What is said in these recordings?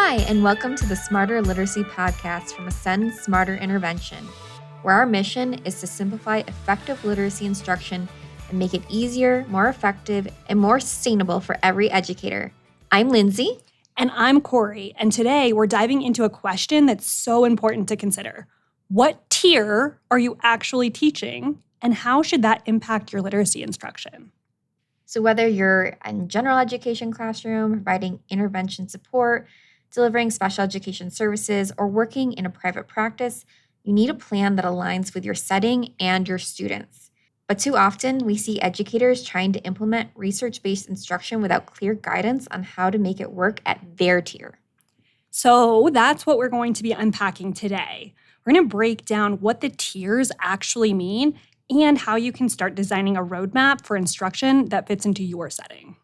Hi, and welcome to the Smarter Literacy Podcast from Ascend Smarter Intervention, where our mission is to simplify effective literacy instruction and make it easier, more effective, and more sustainable for every educator. I'm Lindsay. And I'm Corey, and today we're diving into a question that's so important to consider. What tier are you actually teaching, and how should that impact your literacy instruction? So whether you're in general education classroom, providing intervention support, delivering special education services, or working in a private practice, you need a plan that aligns with your setting and your students. But too often, we see educators trying to implement research-based instruction without clear guidance on how to make it work at their tier. So that's what we're going to be unpacking today. We're going to break down what the tiers actually mean and how you can start designing a roadmap for instruction that fits into your setting.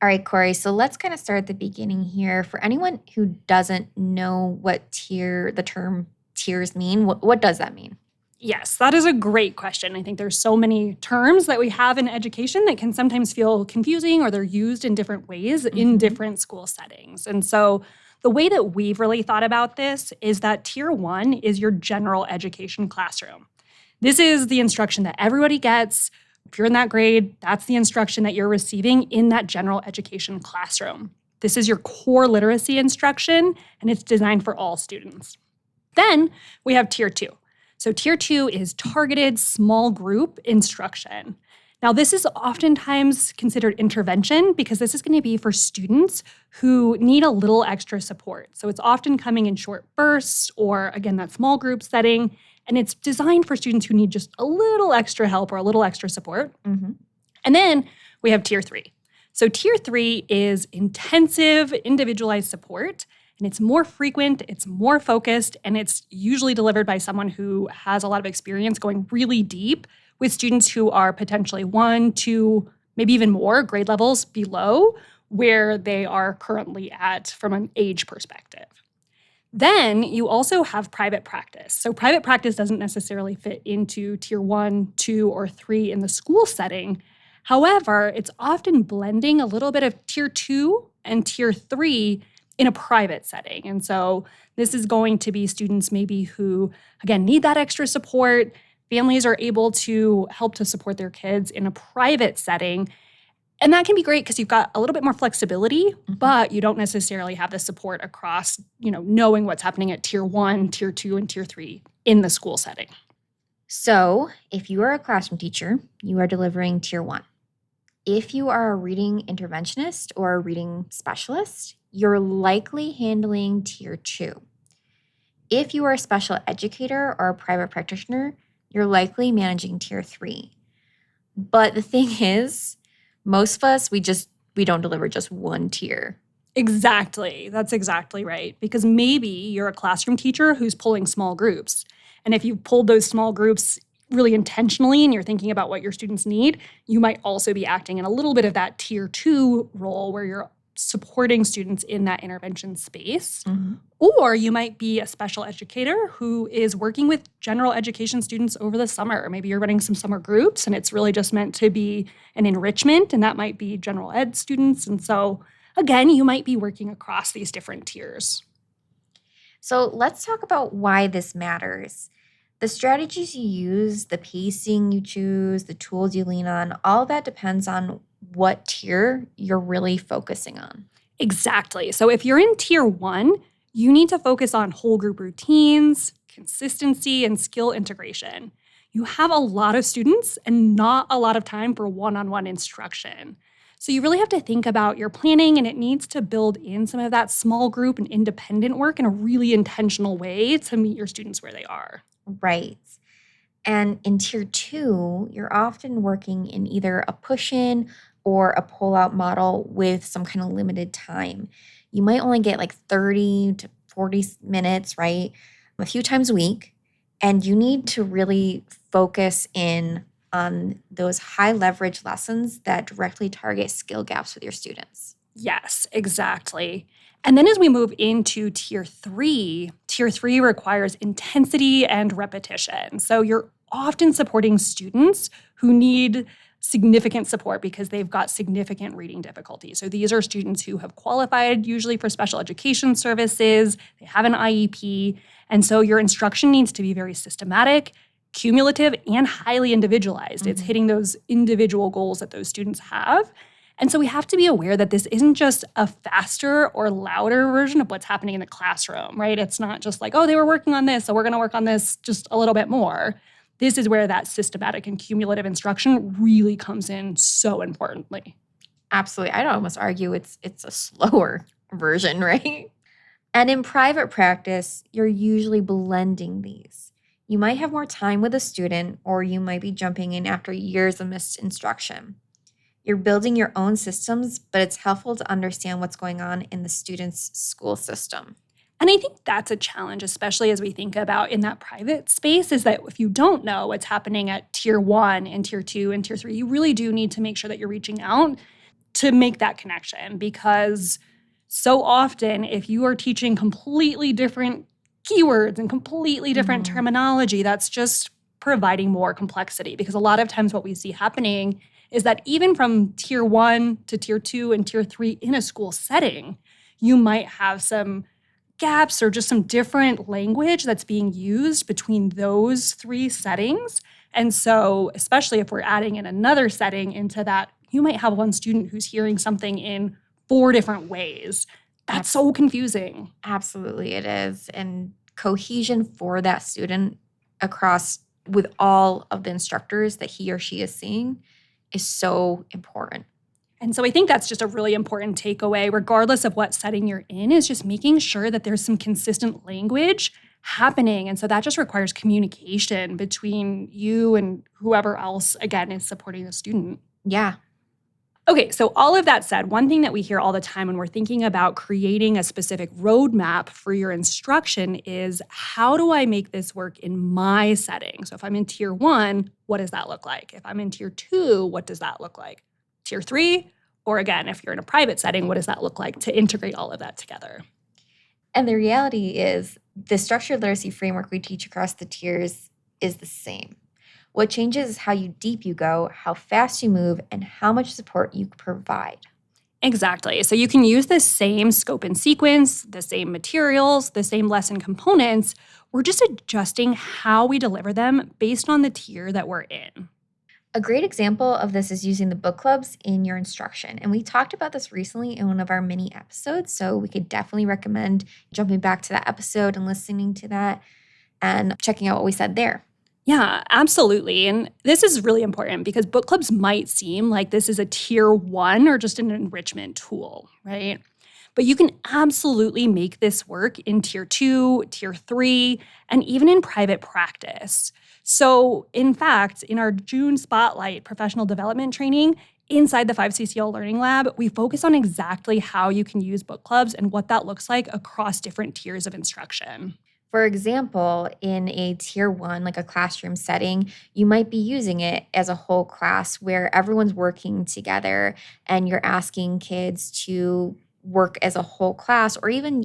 All right, Corey, so let's kind of start at the beginning here. For anyone who doesn't know what the term tiers mean, what does that mean? Yes, that is a great question. I think there's so many terms that we have in education that can sometimes feel confusing, or they're used in different ways in different school settings. And so the way that we've really thought about this is that tier 1 is your general education classroom. This is the instruction that everybody gets. If you're in that grade, that's the instruction that you're receiving in that general education classroom. This is your core literacy instruction, and it's designed for all students. Then we have tier 2. So tier 2 is targeted small group instruction. Now, this is oftentimes considered intervention because this is going to be for students who need a little extra support. So it's often coming in short bursts or, again, that small group setting. And it's designed for students who need just a little extra help or a little extra support. And then we have tier 3. So tier 3 is intensive, individualized support. And it's more frequent, it's more focused, and it's usually delivered by someone who has a lot of experience going really deep with students who are potentially 1, 2, maybe even more grade levels below where they are currently at from an age perspective. Then you also have private practice. So private practice doesn't necessarily fit into tier 1, 2, or 3 in the school setting. However, it's often blending a little bit of tier 2 and tier 3 in a private setting. And so this is going to be students maybe who, again, need that extra support. Families are able to help to support their kids in a private setting. And that can be great because you've got a little bit more flexibility, but you don't necessarily have the support across, knowing what's happening at tier 1, tier 2, and tier 3 in the school setting. So if you are a classroom teacher, you are delivering tier 1. If you are a reading interventionist or a reading specialist, you're likely handling tier 2. If you are a special educator or a private practitioner, you're likely managing tier 3. But the thing is, most of us, we don't deliver just one tier. Exactly. That's exactly right. Because maybe you're a classroom teacher who's pulling small groups. And if you pulled those small groups really intentionally and you're thinking about what your students need, you might also be acting in a little bit of that tier 2 role where you're supporting students in that intervention space. Or you might be a special educator who is working with general education students over the summer. Maybe you're running some summer groups and it's really just meant to be an enrichment, and that might be general ed students. And so, again, you might be working across these different tiers. So let's talk about why this matters. The strategies you use, the pacing you choose, the tools you lean on, all that depends on what tier you're really focusing on. Exactly. So if you're in tier 1, you need to focus on whole group routines, consistency, and skill integration. You have a lot of students and not a lot of time for one-on-one instruction. So you really have to think about your planning, and it needs to build in some of that small group and independent work in a really intentional way to meet your students where they are. Right. And in tier 2, you're often working in either a push-in or a pull-out model with some kind of limited time. You might only get like 30 to 40 minutes, right? A few times a week. And you need to really focus in on those high leverage lessons that directly target skill gaps with your students. Yes, exactly. And then as we move into tier 3 requires intensity and repetition. So you're often supporting students who need significant support because they've got significant reading difficulty. So these are students who have qualified usually for special education services, they have an IEP, and so your instruction needs to be very systematic, cumulative, and highly individualized. It's hitting those individual goals that those students have. And so we have to be aware that this isn't just a faster or louder version of what's happening in the classroom, right? It's not just like, oh, they were working on this, so we're going to work on this just a little bit more. This is where that systematic and cumulative instruction really comes in so importantly. Absolutely. I'd almost argue it's a slower version, right? And in private practice, you're usually blending these. You might have more time with a student, or you might be jumping in after years of missed instruction. You're building your own systems, but it's helpful to understand what's going on in the student's school system. And I think that's a challenge, especially as we think about in that private space, is that if you don't know what's happening at tier 1 and tier 2 and tier 3, you really do need to make sure that you're reaching out to make that connection. Because so often, if you are teaching completely different keywords and completely different terminology, that's just providing more complexity. Because a lot of times what we see happening is that even from tier 1 to tier 2 and tier 3 in a school setting, you might have some gaps or just some different language that's being used between those 3 settings. And so, especially if we're adding in another setting into that, you might have one student who's hearing something in 4 different ways. That's so confusing. Absolutely, it is. And cohesion for that student across with all of the instructors that he or she is seeing is so important. And so I think that's just a really important takeaway, regardless of what setting you're in, is just making sure that there's some consistent language happening. And so that just requires communication between you and whoever else, again, is supporting the student. Yeah. Okay, so all of that said, one thing that we hear all the time when we're thinking about creating a specific roadmap for your instruction is, how do I make this work in my setting? So if I'm in tier 1, what does that look like? If I'm in tier 2, what does that look like? Tier 3, or again, if you're in a private setting, what does that look like to integrate all of that together? And the reality is the structured literacy framework we teach across the tiers is the same. What changes is how deep you go, how fast you move, and how much support you provide. Exactly. So you can use the same scope and sequence, the same materials, the same lesson components. We're just adjusting how we deliver them based on the tier that we're in. A great example of this is using the book clubs in your instruction. And we talked about this recently in one of our mini episodes, so we could definitely recommend jumping back to that episode and listening to that and checking out what we said there. Yeah, absolutely. And this is really important because book clubs might seem like this is a tier 1 or just an enrichment tool, right? But you can absolutely make this work in tier 2, tier 3, and even in private practice. So, in fact, in our June Spotlight professional development training inside the 5CCL Learning Lab, we focus on exactly how you can use book clubs and what that looks like across different tiers of instruction. For example, in a tier 1, like a classroom setting, you might be using it as a whole class where everyone's working together and you're asking kids to work as a whole class, or even,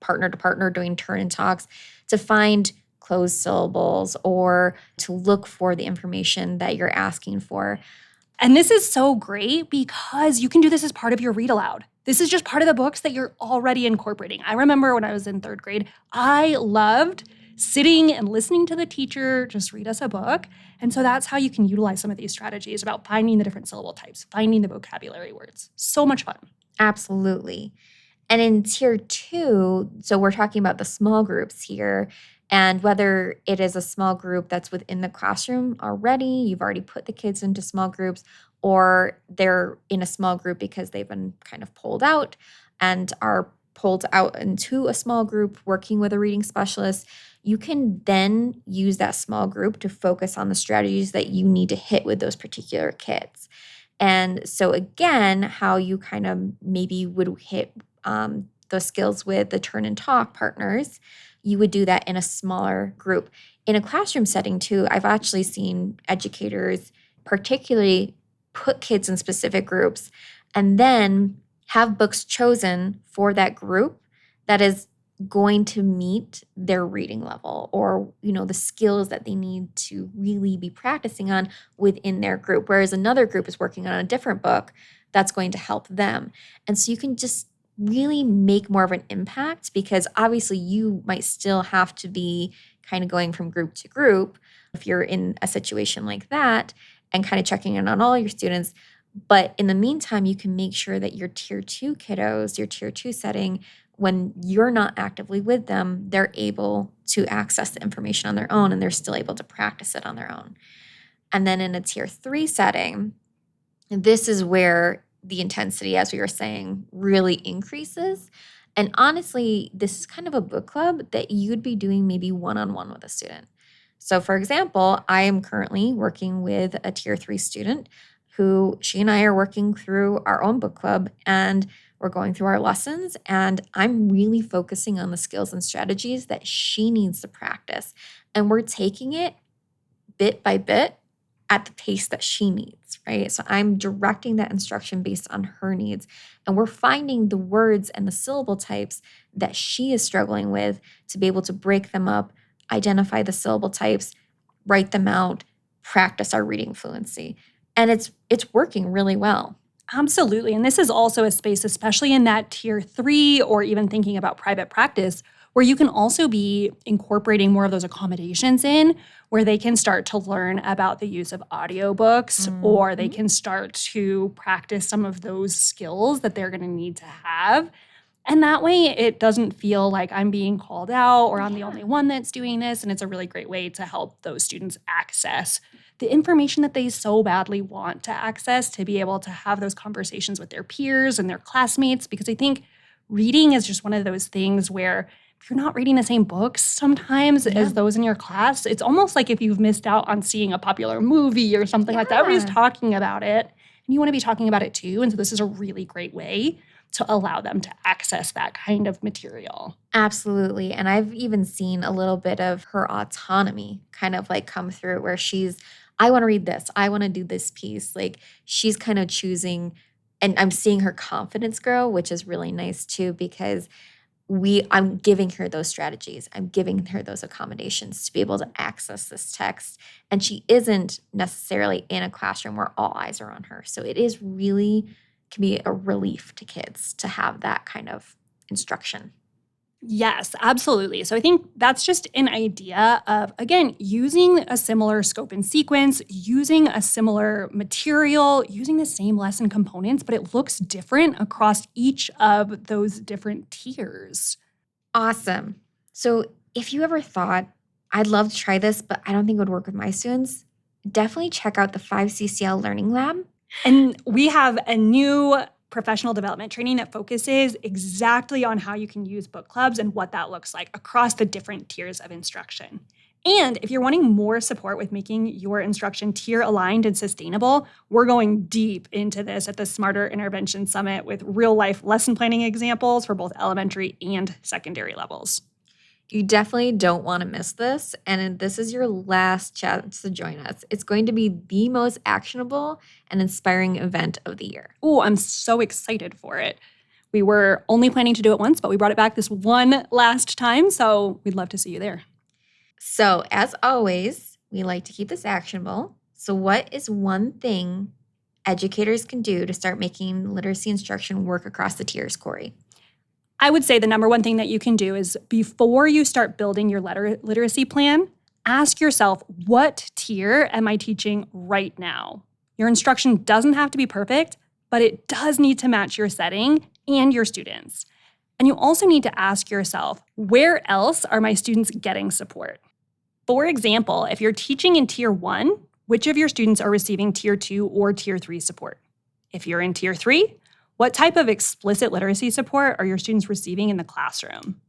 partner to partner doing turn and talks to find closed syllables or to look for the information that you're asking for. And this is so great because you can do this as part of your read aloud. This is just part of the books that you're already incorporating. I remember when I was in 3rd grade, I loved sitting and listening to the teacher just read us a book. And so that's how you can utilize some of these strategies about finding the different syllable types, finding the vocabulary words. So much fun. Absolutely. And in tier 2, so we're talking about the small groups here, and whether it is a small group that's within the classroom already, you've already put the kids into small groups, or they're in a small group because they've been kind of pulled out and are pulled out into a small group working with a reading specialist, you can then use that small group to focus on the strategies that you need to hit with those particular kids. And so again, how you kind of maybe would hit those skills with the turn and talk partners, you would do that in a smaller group. In a classroom setting too, I've actually seen educators particularly put kids in specific groups and then have books chosen for that group that is going to meet their reading level or, the skills that they need to really be practicing on within their group. Whereas another group is working on a different book that's going to help them. And so you can just really make more of an impact because obviously you might still have to be kind of going from group to group if you're in a situation like that and kind of checking in on all your students. But in the meantime, you can make sure that your tier 2 kiddos, your tier 2 setting, when you're not actively with them, they're able to access the information on their own and they're still able to practice it on their own. And then in a tier 3 setting, this is where the intensity, as we were saying, really increases. And honestly, this is kind of a book club that you'd be doing maybe one-on-one with a student. So for example, I am currently working with a tier 3 student who she and I are working through our own book club and we're going through our lessons and I'm really focusing on the skills and strategies that she needs to practice. And we're taking it bit by bit at the pace that she needs, right? So I'm directing that instruction based on her needs. And we're finding the words and the syllable types that she is struggling with to be able to break them up, identify the syllable types, write them out, practice our reading fluency. And it's working really well. Absolutely. And this is also a space, especially in that tier 3 or even thinking about private practice, where you can also be incorporating more of those accommodations in where they can start to learn about the use of audiobooks or they can start to practice some of those skills that they're going to need to have. And that way it doesn't feel like I'm being called out or I'm the only one that's doing this. And it's a really great way to help those students access the information that they so badly want to access to be able to have those conversations with their peers and their classmates. Because I think reading is just one of those things where if you're not reading the same books sometimes as those in your class, it's almost like if you've missed out on seeing a popular movie or something like that. Everybody's talking about it and you want to be talking about it too. And so this is a really great way to allow them to access that kind of material. Absolutely. And I've even seen a little bit of her autonomy kind of like come through where I want to read this. I want to do this piece. Like she's kind of choosing, and I'm seeing her confidence grow, which is really nice too, because I'm giving her those strategies. I'm giving her those accommodations to be able to access this text. And she isn't necessarily in a classroom where all eyes are on her. So it is really can be a relief to kids to have that kind of instruction. Yes, absolutely. So I think that's just an idea of, again, using a similar scope and sequence, using a similar material, using the same lesson components, but it looks different across each of those different tiers. Awesome. So if you ever thought, I'd love to try this, but I don't think it would work with my students, definitely check out the 5CCL Learning Lab. And we have a new professional development training that focuses exactly on how you can use book clubs and what that looks like across the different tiers of instruction. And if you're wanting more support with making your instruction tier aligned and sustainable, we're going deep into this at the Smarter Intervention Summit with real life lesson planning examples for both elementary and secondary levels. You definitely don't want to miss this, and this is your last chance to join us. It's going to be the most actionable and inspiring event of the year. Oh, I'm so excited for it. We were only planning to do it once, but we brought it back this one last time, so we'd love to see you there. So, as always, we like to keep this actionable. So, what is one thing educators can do to start making literacy instruction work across the tiers, Corey? I would say the number one thing that you can do is before you start building your literacy plan, ask yourself, what tier am I teaching right now? Your instruction doesn't have to be perfect, but it does need to match your setting and your students. And you also need to ask yourself, where else are my students getting support? For example, if you're teaching in tier 1, which of your students are receiving tier 2 or tier 3 support? If you're in tier 3, what type of explicit literacy support are your students receiving in the classroom?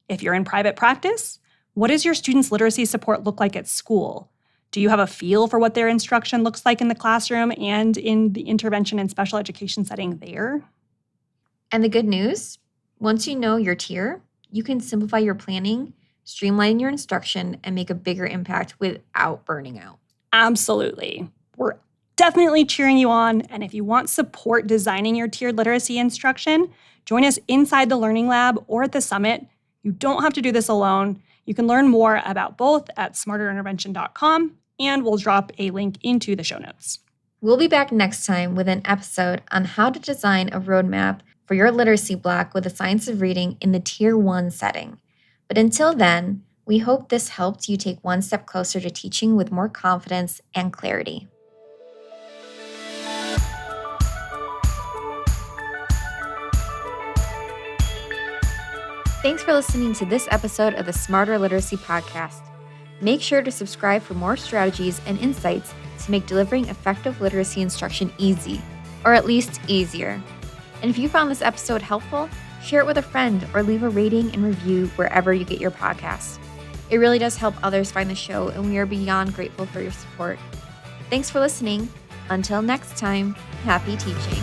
If you're in private practice, what does your students' literacy support look like at school? Do you have a feel for what their instruction looks like in the classroom and in the intervention and special education setting there? And the good news, once you know your tier, you can simplify your planning, streamline your instruction, and make a bigger impact without burning out. Absolutely. We're definitely cheering you on. And if you want support designing your tiered literacy instruction, join us inside the Learning Lab or at the Summit. You don't have to do this alone. You can learn more about both at smarterintervention.com, and we'll drop a link into the show notes. We'll be back next time with an episode on how to design a roadmap for your literacy block with the science of reading in the Tier 1 setting. But until then, we hope this helped you take one step closer to teaching with more confidence and clarity. Thanks for listening to this episode of the Smarter Literacy Podcast. Make sure to subscribe for more strategies and insights to make delivering effective literacy instruction easy, or at least easier. And if you found this episode helpful, share it with a friend or leave a rating and review wherever you get your podcasts. It really does help others find the show, and we are beyond grateful for your support. Thanks for listening. Until next time, happy teaching.